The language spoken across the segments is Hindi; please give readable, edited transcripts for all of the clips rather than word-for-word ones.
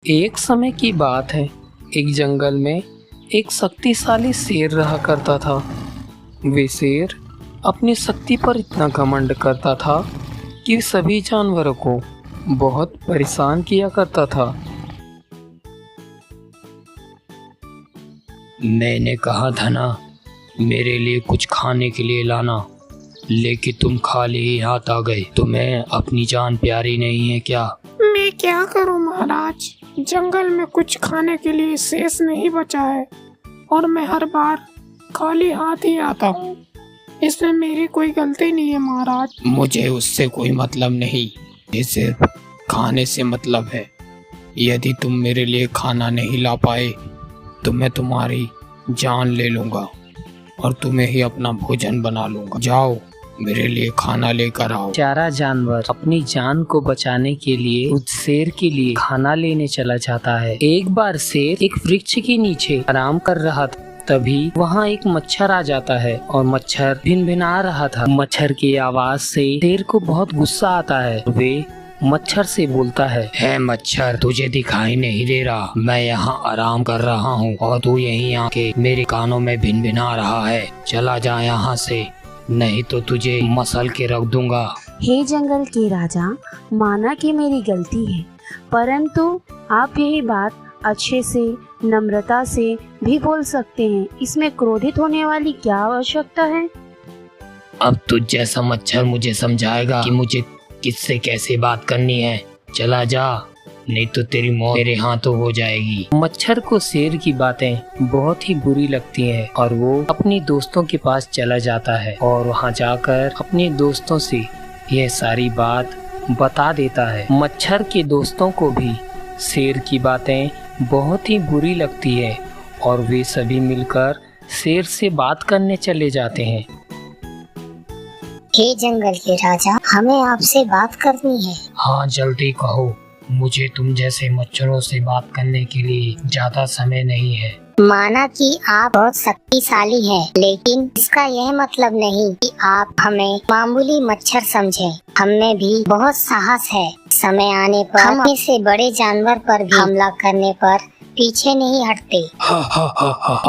एक समय की बात है। एक जंगल में एक शक्तिशाली शेर रहा करता था। वे शेर अपनी शक्ति पर इतना घमंड करता था कि सभी जानवरों को बहुत परेशान किया करता था। मैंने कहा था ना मेरे लिए कुछ खाने के लिए लाना, लेकिन तुम खाली ही हाथ आ गए। तुम्हें अपनी जान प्यारी नहीं है क्या? मैं क्या करूं महाराज, जंगल में कुछ खाने के लिए शेष नहीं बचा है और मैं हर बार खाली हाथ ही आता हूँ। इसमें मेरी कोई गलती नहीं है महाराज। मुझे उससे कोई मतलब नहीं, ये सिर्फ खाने से मतलब है। यदि तुम मेरे लिए खाना नहीं ला पाए तो मैं तुम्हारी जान ले लूंगा और तुम्हें ही अपना भोजन बना लूंगा। जाओ मेरे लिए खाना लेकर आओ। बेचारा जानवर अपनी जान को बचाने के लिए उस शेर के लिए खाना लेने चला जाता है। एक बार शेर एक वृक्ष के नीचे आराम कर रहा था, तभी वहाँ एक मच्छर आ जाता है और मच्छर भिनभिना रहा था। मच्छर की आवाज से शेर को बहुत गुस्सा आता है। वे मच्छर से बोलता है मच्छर, तुझे दिखाई नहीं दे रहा? मैं यहाँ आराम कर रहा हूँ और तू यहीं आके मेरे कानों में भिनभिना रहा है। चला जा यहाँ से, नहीं तो तुझे मसल के रख दूंगा। हे जंगल के राजा, माना कि मेरी गलती है, परंतु आप यही बात अच्छे से नम्रता से भी बोल सकते हैं। इसमें क्रोधित होने वाली क्या आवश्यकता है? अब तुझ जैसा मच्छर मुझे समझाएगा कि मुझे किससे कैसे बात करनी है। चला जा, नहीं तो तेरी मौत मेरे हाथों हो जाएगी। मच्छर को शेर की बातें बहुत ही बुरी लगती हैं और वो अपने दोस्तों के पास चला जाता है और वहाँ जाकर अपने दोस्तों से यह सारी बात बता देता है। मच्छर के दोस्तों को भी शेर की बातें बहुत ही बुरी लगती है और वे सभी मिलकर शेर से बात करने चले जाते हैं। हे जंगल के राजा, हमें आपसे बात करनी है। हाँ जल्दी कहो, मुझे तुम जैसे मच्छरों से बात करने के लिए ज्यादा समय नहीं है। माना कि आप बहुत शक्तिशाली हैं, लेकिन इसका यह मतलब नहीं कि आप हमें मामूली मच्छर समझें। हमें भी बहुत साहस है। समय आने पर हम अपने से बड़े जानवर पर भी हमला करने पर पीछे नहीं हटते।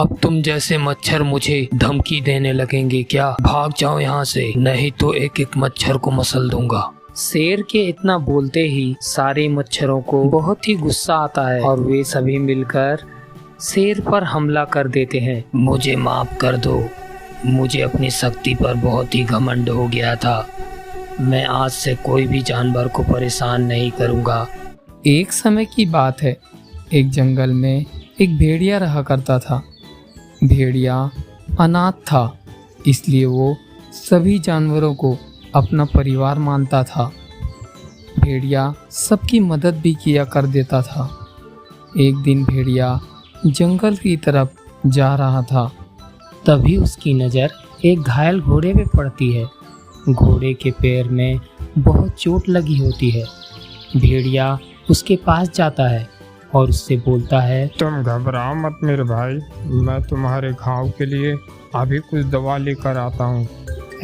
अब तुम जैसे मच्छर मुझे धमकी देने लगेंगे क्या? भाग जाओ यहाँ से, नहीं तो एक एक मच्छर को मसल दूंगा। शेर के इतना बोलते ही सारे मच्छरों को बहुत ही गुस्सा आता है और वे सभी मिलकर शेर पर हमला कर देते हैं। मुझे माफ कर दो, मुझे अपनी शक्ति पर बहुत ही घमंड हो गया था। मैं आज से कोई भी जानवर को परेशान नहीं करूँगा। एक समय की बात है। एक जंगल में एक भेड़िया रहा करता था। भेड़िया अनाथ था, इसलिए वो सभी जानवरों को अपना परिवार मानता था। भेड़िया सबकी मदद भी किया कर देता था। एक दिन भेड़िया जंगल की तरफ जा रहा था, तभी उसकी नज़र एक घायल घोड़े पे पड़ती है। घोड़े के पैर में बहुत चोट लगी होती है। भेड़िया उसके पास जाता है और उससे बोलता है, तुम घबराओ मत मेरे भाई, मैं तुम्हारे घाव के लिए अभी कुछ दवा लेकर आता हूँ।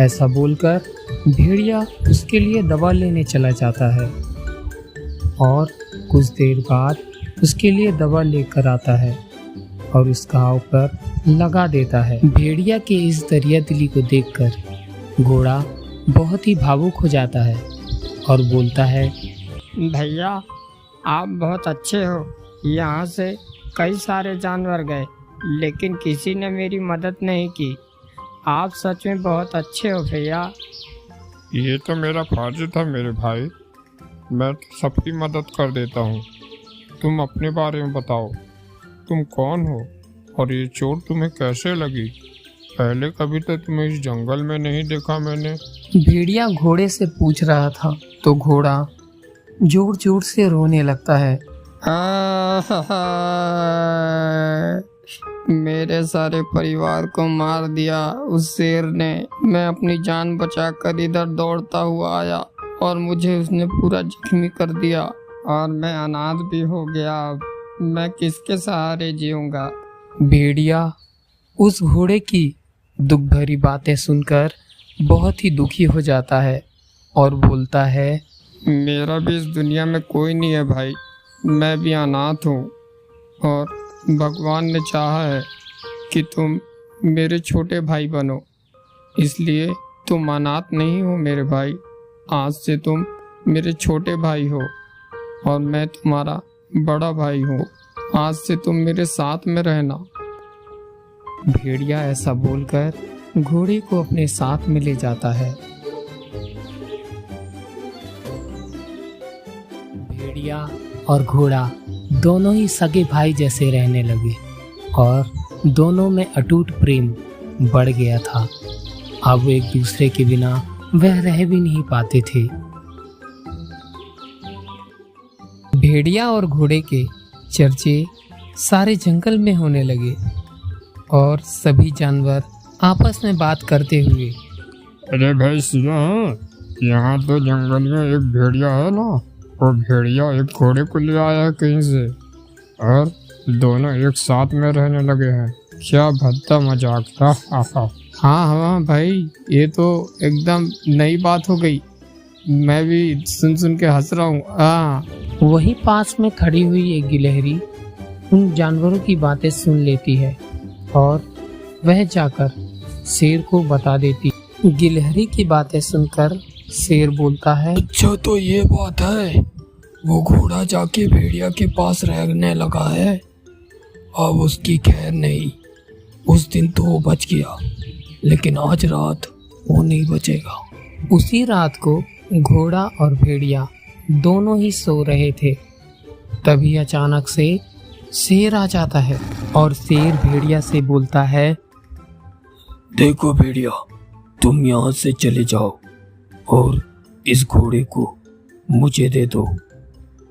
ऐसा बोलकर भेड़िया उसके लिए दवा लेने चला जाता है और कुछ देर बाद उसके लिए दवा लेकर आता है और उस घाव पर लगा देता है। भेड़िया के इस दरिया दिली को देखकर घोड़ा बहुत ही भावुक हो जाता है और बोलता है, भैया आप बहुत अच्छे हो। यहाँ से कई सारे जानवर गए, लेकिन किसी ने मेरी मदद नहीं की। आप सच में बहुत अच्छे हो भैया। ये तो मेरा फर्ज था मेरे भाई, मैं तो सबकी मदद कर देता हूँ। तुम अपने बारे में बताओ, तुम कौन हो और ये चोट तुम्हें कैसे लगी? पहले कभी तो तुम्हें इस जंगल में नहीं देखा मैंने। भेड़िया घोड़े से पूछ रहा था तो घोड़ा जोर जोर से रोने लगता है। मेरे सारे परिवार को मार दिया उस शेर ने। मैं अपनी जान बचाकर इधर दौड़ता हुआ आया और मुझे उसने पूरा जख्मी कर दिया और मैं अनाथ भी हो गया। अब मैं किसके सहारे जीऊंगा? भेड़िया उस घोड़े की दुख भरी बातें सुनकर बहुत ही दुखी हो जाता है और बोलता है, मेरा भी इस दुनिया में कोई नहीं है भाई, मैं भी अनाथ हूँ और भगवान ने चाहा है कि तुम मेरे छोटे भाई बनो, इसलिए तुम अनाथ नहीं हो मेरे भाई। आज से तुम मेरे छोटे भाई हो और मैं तुम्हारा बड़ा भाई हूँ। आज से तुम मेरे साथ में रहना। भेड़िया ऐसा बोलकर घोड़े को अपने साथ में ले जाता है। भेड़िया और घोड़ा दोनों ही सगे भाई जैसे रहने लगे और दोनों में अटूट प्रेम बढ़ गया था। अब वो एक दूसरे के बिना वह रह भी नहीं पाते थे। भेड़िया और घोड़े के चर्चे सारे जंगल में होने लगे और सभी जानवर आपस में बात करते हुए, अरे भाई सुनो, यहाँ तो जंगल में एक भेड़िया है ना, वो भेड़िया एक घोड़े को ले आया है कहीं से और दोनों एक साथ में रहने लगे हैं। क्या भद्दा मजाक था। हाँ भाई, ये तो एकदम नई बात हो गई। मैं भी सुन सुन के हंस रहा हूँ। हाँ, वहीं पास में खड़ी हुई एक गिलहरी उन जानवरों की बातें सुन लेती है और वह जाकर शेर को बता देती। गिलहरी की बातें सुनकर शेर बोलता है, अच्छा तो ये बात है, वो घोड़ा जाके भेड़िया के पास रहने लगा है। अब उसकी खैर नहीं। उस दिन तो वो बच गया, लेकिन आज रात वो नहीं बचेगा। उसी रात को घोड़ा और भेड़िया दोनों ही सो रहे थे। तभी अचानक से शेर आ जाता है और शेर भेड़िया से बोलता है, देखो भेड़िया, तुम यहाँ से चले जाओ और इस घोड़े को मुझे दे दो,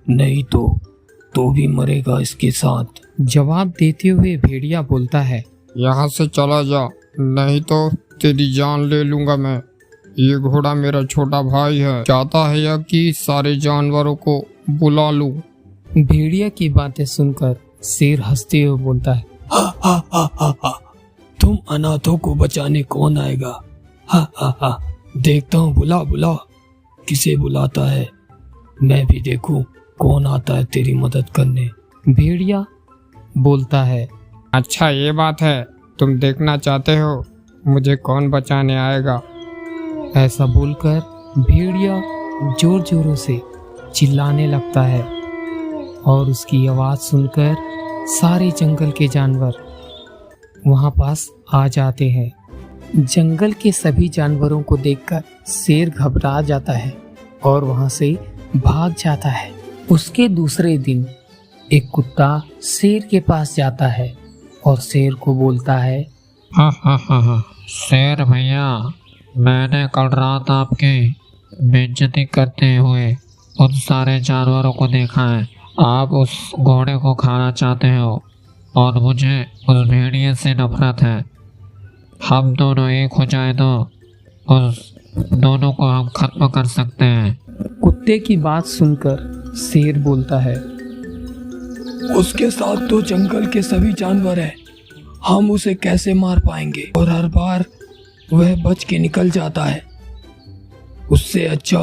नहीं तो भी मरेगा इसके साथ। जवाब देते हुए भेड़िया बोलता है, यहाँ से चला जा, नहीं तो तेरी जान ले लूंगा मैं। ये घोड़ा मेरा छोटा भाई है, चाहता है या कि सारे जानवरों को बुला लूं। भेड़िया की बातें सुनकर शेर हंसते हुए बोलता है, हा हा हा हा हा, तुम अनाथों को बचाने कौन आएगा? हा हा हा, देखता हूँ, बुला किसे बुलाता है, मैं भी देखूं कौन आता है तेरी मदद करने। भेड़िया बोलता है, अच्छा ये बात है, तुम देखना चाहते हो मुझे कौन बचाने आएगा। ऐसा बोलकर भेड़िया जोर जोरों से चिल्लाने लगता है और उसकी आवाज सुनकर सारे जंगल के जानवर वहां पास आ जाते हैं। जंगल के सभी जानवरों को देखकर शेर घबरा जाता है और वहां से भाग जाता है। उसके दूसरे दिन एक कुत्ता शेर के पास जाता है और शेर को बोलता है, हाँ, शेर भैया, मैंने कल रात आपकी बेइज्जती करते हुए उन सारे जानवरों को देखा है। आप उस घोड़े को खाना चाहते हो और मुझे उस भेड़िए से नफरत है। हम दोनों एक हो जाए तो उस दोनों को हम खत्म कर सकते हैं। कुत्ते की बात सुनकर शेर बोलता है, उसके साथ तो जंगल के सभी जानवर हैं, हम उसे कैसे मार पाएंगे? और हर बार वह बच के निकल जाता है। उससे अच्छा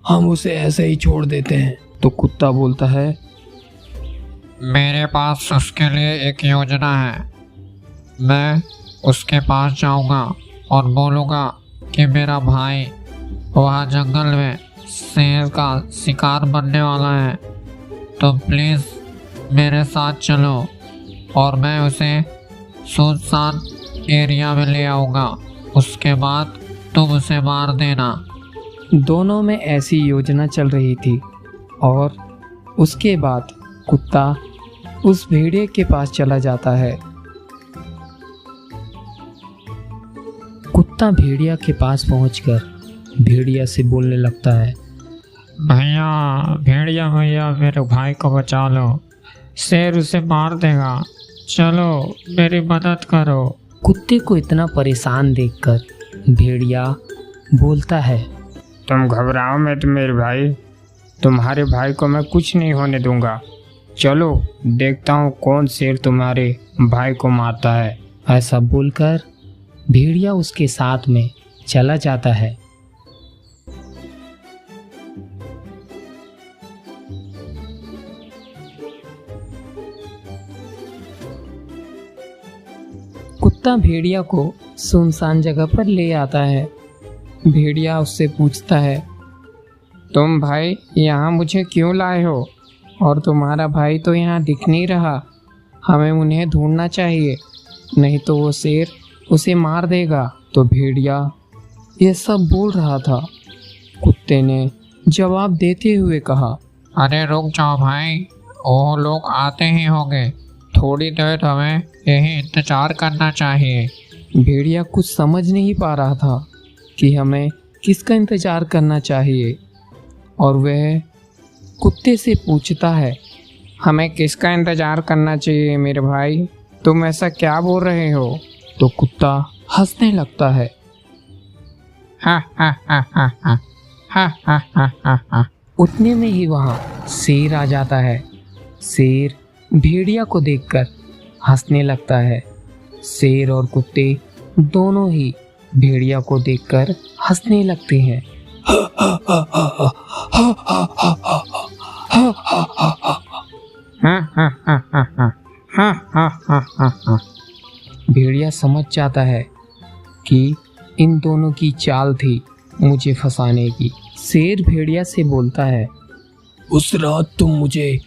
हम उसे ऐसे ही छोड़ देते हैं। तो कुत्ता बोलता है, मेरे पास उसके लिए एक योजना है। मैं उसके पास जाऊंगा और बोलूँगा कि मेरा भाई वहाँ जंगल में शेर का शिकार बनने वाला है, तो प्लीज़ मेरे साथ चलो और मैं उसे सुनसान एरिया में ले आऊँगा। उसके बाद तुम उसे मार देना। दोनों में ऐसी योजना चल रही थी और उसके बाद कुत्ता उस भेड़िए के पास चला जाता है। कुत्ता भेड़िया के पास पहुंचकर भेड़िया से बोलने लगता है, भेड़िया भैया, मेरे भाई को बचा लो, शेर उसे मार देगा, चलो मेरी मदद करो। कुत्ते को इतना परेशान देखकर भेड़िया बोलता है, तुम घबराओ मत मेरे भाई, तुम्हारे भाई को मैं कुछ नहीं होने दूंगा। चलो देखता हूँ कौन शेर तुम्हारे भाई को मारता है। ऐसा बोलकर भेड़िया उसके साथ में चला जाता है। कुत्ता भेड़िया को सुनसान जगह पर ले आता है। भेड़िया उससे पूछता है, तुम भाई यहाँ मुझे क्यों लाए हो? और तुम्हारा भाई तो यहाँ दिख नहीं रहा। हमें उन्हें ढूंढना चाहिए, नहीं तो वो शेर उसे मार देगा। तो भेड़िया यह सब बोल रहा था। कुत्ते ने जवाब देते हुए कहा, अरे रुक जाओ भाई, वो लोग आते ही होंगे, थोड़ी देर हमें यही इंतजार करना चाहिए। भेड़िया कुछ समझ नहीं पा रहा था कि हमें किसका इंतजार करना चाहिए, और वह कुत्ते से पूछता है, हमें किसका इंतजार करना चाहिए मेरे भाई? तुम ऐसा क्या बोल रहे हो? तो कुत्ता हंसने लगता है। हा हा हा हा हा हा हा हा हा हा। उतने में ही वहाँ शेर आ जाता है। शेर भेड़िया को देखकर हंसने लगता है। शेर और कुत्ते दोनों ही भेड़िया को देखकर हंसने लगते हैं। भेड़िया समझ जाता है कि इन दोनों की चाल थी मुझे फंसाने की। शेर भेड़िया से बोलता है, उस रात तुम मुझे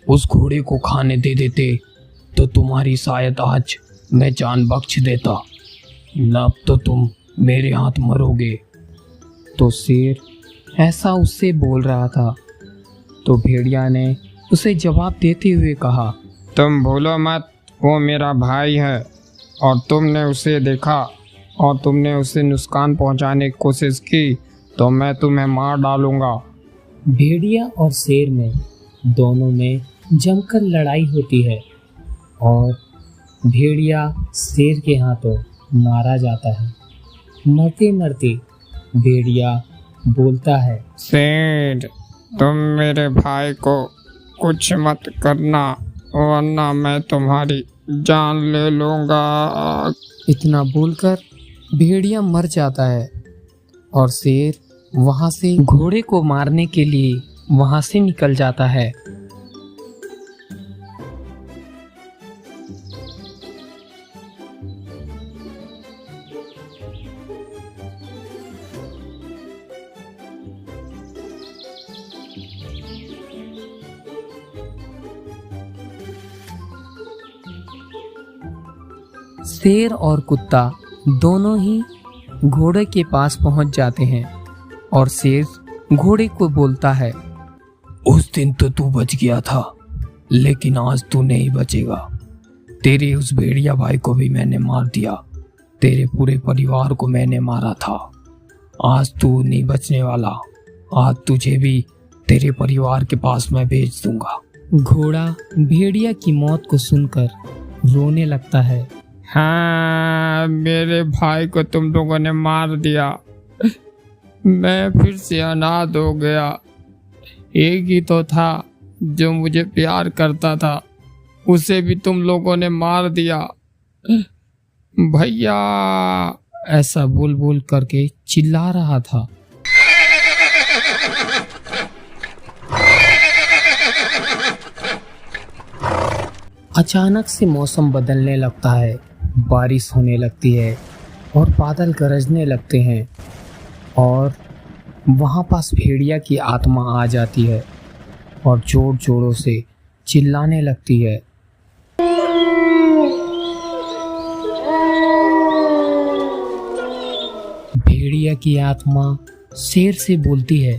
उस घोड़े को खाने दे देते तो तुम्हारी शायद आज मैं जान बख्श देता, न अब तो तुम मेरे हाथ मरोगे। तो शेर ऐसा उससे बोल रहा था। तो भेड़िया ने उसे जवाब देते हुए कहा, तुम भूलो मत, वो मेरा भाई है और तुमने उसे देखा और तुमने उसे नुकसान पहुंचाने की कोशिश की तो मैं तुम्हें मार डालूंगा। भेड़िया और शेर में दोनों में जमकर लड़ाई होती है और भेड़िया शेर के हाथों मारा जाता है। मरते मरते भेड़िया बोलता है, शेर, तुम मेरे भाई को कुछ मत करना वरना मैं तुम्हारी जान ले लूँगा। इतना बोलकर भेड़िया मर जाता है और शेर वहाँ से घोड़े को मारने के लिए वहाँ से निकल जाता है। शेर और कुत्ता दोनों ही घोड़े के पास पहुंच जाते हैं और शेर घोड़े को बोलता है, उस दिन तो तू बच गया था लेकिन आज तू नहीं बचेगा। तेरे उस भेड़िया भाई को भी मैंने मार दिया, तेरे पूरे परिवार को मैंने मारा था। आज तू नहीं बचने वाला, आज तुझे भी तेरे परिवार के पास मैं भेज दूंगा। घोड़ा भेड़िया की मौत को सुनकर रोने लगता है। हाँ, मेरे भाई को तुम लोगों ने मार दिया, मैं फिर से अनाथ हो गया। एक ही तो था जो मुझे प्यार करता था, उसे भी तुम लोगों ने मार दिया भैया। ऐसा बोल बोल करके चिल्ला रहा था। अचानक से मौसम बदलने लगता है, बारिश होने लगती है और बादल गरजने लगते हैं और वहाँ पास भेड़िया की आत्मा आ जाती है और जोर जोरों से चिल्लाने लगती है। भेड़िया की आत्मा शेर से बोलती है,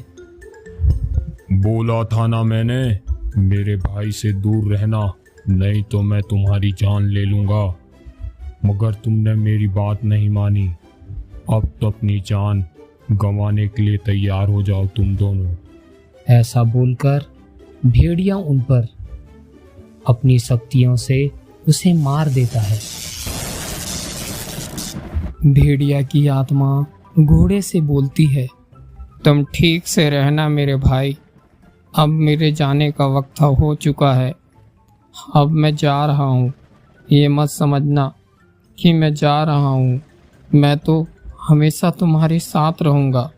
बोला था ना मैंने, मेरे भाई से दूर रहना नहीं तो मैं तुम्हारी जान ले लूंगा, मगर तुमने मेरी बात नहीं मानी। अब तो अपनी जान गंवाने के लिए तैयार हो जाओ तुम दोनों। ऐसा बोलकर भेड़िया उन पर अपनी शक्तियों से उसे मार देता है। भेड़िया की आत्मा घोड़े से बोलती है, तुम ठीक से रहना मेरे भाई, अब मेरे जाने का वक्त हो चुका है। अब मैं जा रहा हूँ, ये मत समझना कि मैं जा रहा हूँ, मैं तो हमेशा तुम्हारे साथ रहूँगा।